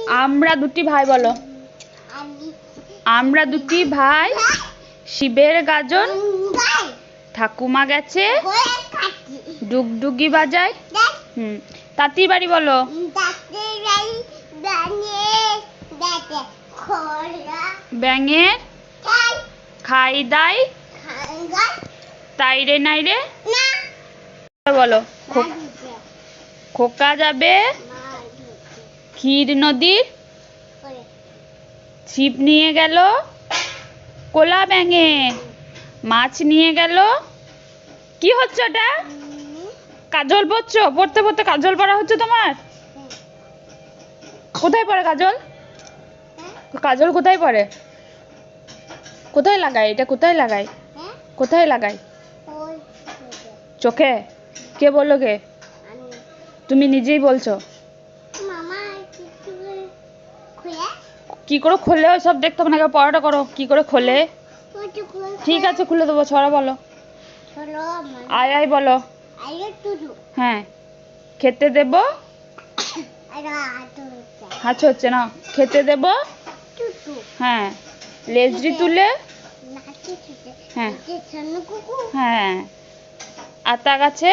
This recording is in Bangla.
আমরা দুটি ভাই বলো। আমরা দুটি ভাই শিবের গাজন ঠাকুমা গেছে ডুগডুগি বাজায়। তাঁতির বাড়ি বলো। ব্যাঙের খাই দাই তাইরে নাইরে বলো। খোকা যাবে ক্ষীর নদীর ছিপ নিয়ে গেল কোলা ব্যাঙে মাছ নিয়ে গেল। কি হচ্ছে ওটা? কাজল পড়ছো? পড়তে পড়তে কাজল পড়া হচ্ছে তোমার? কোথায় পড়ে কাজল? কাজল কোথায় পড়ে? কোথায় লাগাই এটা? কোথায় লাগাই? কোথায় লাগাই? চোখে? কে বললো? কে? তুমি নিজেই বলছো। কি করে খোলে? ওই সব দেখতে হবে না, পড়াটা করো। কি করে খোলে? ঠিক আছে খুলে দেবো। ছড়া বলো। আয় আয় বলো। হ্যাঁ। খেতে দেব হাঁচু হচ্ছে না। খেতে দেব হ্যাঁ লেজরি তুলে হ্যাঁ হ্যাঁ আতা গাছে